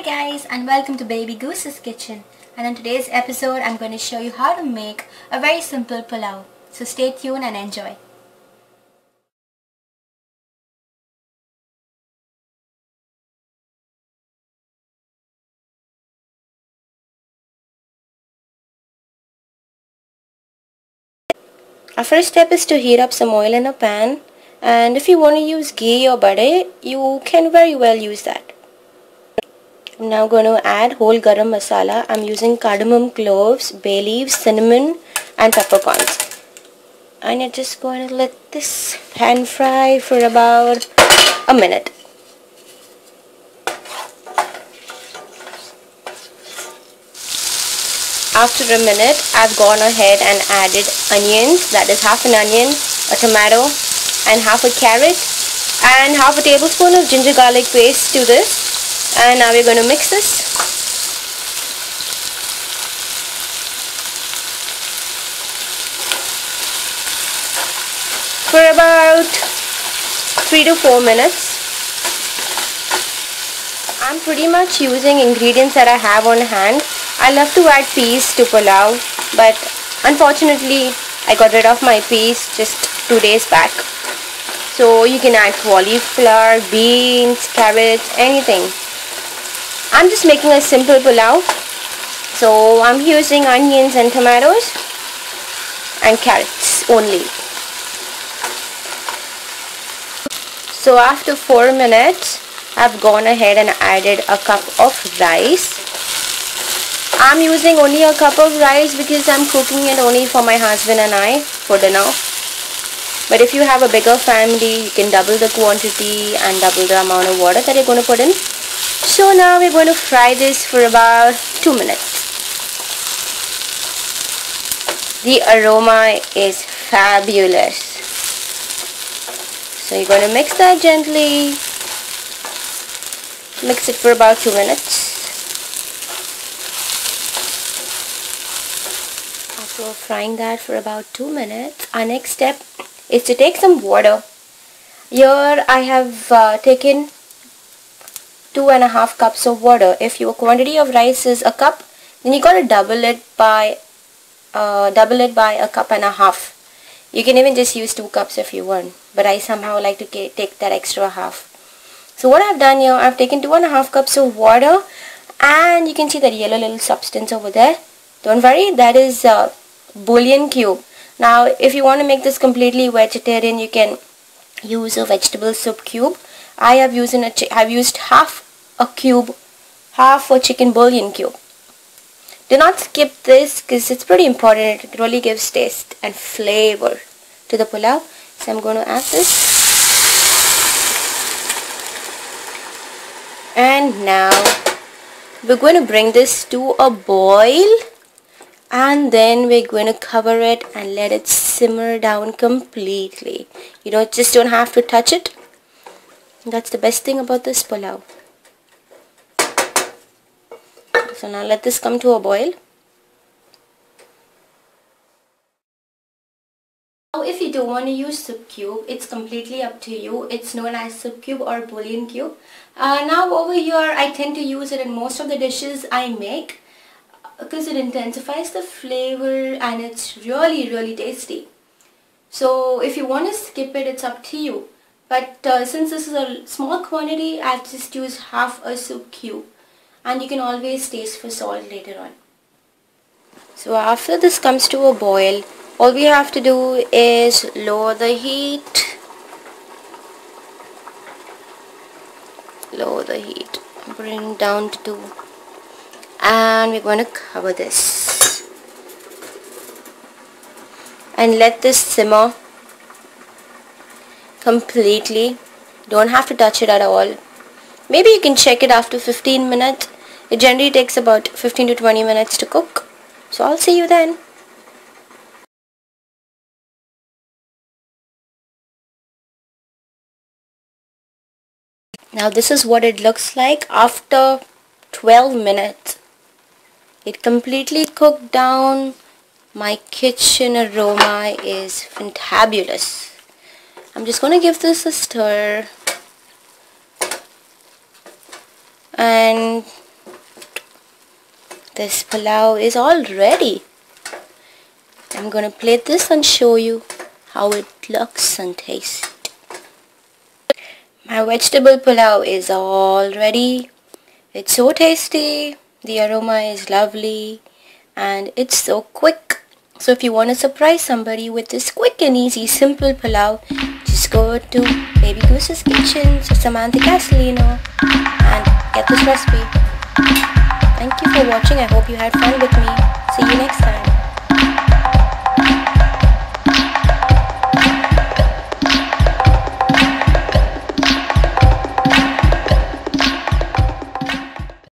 Hi guys, and welcome to Baby Goose's Kitchen, and in today's episode I'm going to show you how to make a very simple pulao. So stay tuned and enjoy. Our first step is to heat up some oil in a pan, and if you want to use ghee or butter, you can very well use that. I'm now going to add whole garam masala. I'm using cardamom, cloves, bay leaves, cinnamon and peppercorns. And you're just going to let this pan fry for about a minute. After a minute, I've gone ahead and added onions, that is half an onion, a tomato and half a carrot and half a tablespoon of ginger garlic paste to this. And now we're going to mix this. For about 3 to 4 minutes. I'm pretty much using ingredients that I have on hand. I love to add peas to pulao, but unfortunately I got rid of my peas just 2 days back. So you can add cauliflower, beans, carrots, anything. I'm just making a simple pulao. So I'm using onions and tomatoes and carrots only. So after 4 minutes, I've gone ahead and added a cup of rice. I'm using only a cup of rice because I'm cooking it only for my husband and I for dinner. But if you have a bigger family, you can double the quantity and double the amount of water that you're going to put in. So now we're going to fry this for about 2 minutes. The aroma is fabulous. So you're going to mix that gently. Mix it for about 2 minutes. After frying that for about 2 minutes, our next step is to take some water. Here I have taken 2.5 cups of water. If your quantity of rice is a cup, then you got to double it by a cup and a half. You can even just use 2 cups if you want, but I somehow like to take that extra half. So what I've done here, I've taken 2.5 cups of water, and you can see that yellow little substance over there. Don't worry, that is bouillon cube. Now if you want to make this completely vegetarian, you can use a vegetable soup cube. I have used half a chicken bouillon cube. Do not skip this because it's pretty important. It really gives taste and flavor to the pulao. So I'm going to add this. And now we're going to bring this to a boil, and then we're going to cover it and let it simmer down completely. You just don't have to touch it. That's the best thing about this pulao. So now let this come to a boil. Now if you don't want to use soup cube, it's completely up to you. It's known as soup cube or bouillon cube. Now over here I tend to use it in most of the dishes I make because it intensifies the flavor and it's really tasty. So if you want to skip it, it's up to you. But since this is a small quantity, I'll just use half a soup cube. And you can always taste for salt later on. So after this comes to a boil, all we have to do is lower the heat. Lower the heat. Bring down to 2. And we're going to cover this. And let this simmer completely. Don't have to touch it at all. Maybe you can check it after 15 minutes. It generally takes about 15 to 20 minutes to cook. So I'll see you then. Now this is what it looks like after 12 minutes. It completely cooked down. My kitchen aroma is fantabulous. I'm just going to give this a stir. And this pulao is all ready. I'm gonna plate this and show you how it looks and tastes. My vegetable pulao is all ready. It's so tasty, the aroma is lovely, and it's so quick. So if you want to surprise somebody with this quick and easy simple pulao, just go to Baby Goose's Kitchen, so Samantha Castellino, and get this recipe. Thank you for watching. I hope you had fun with me. See you next time.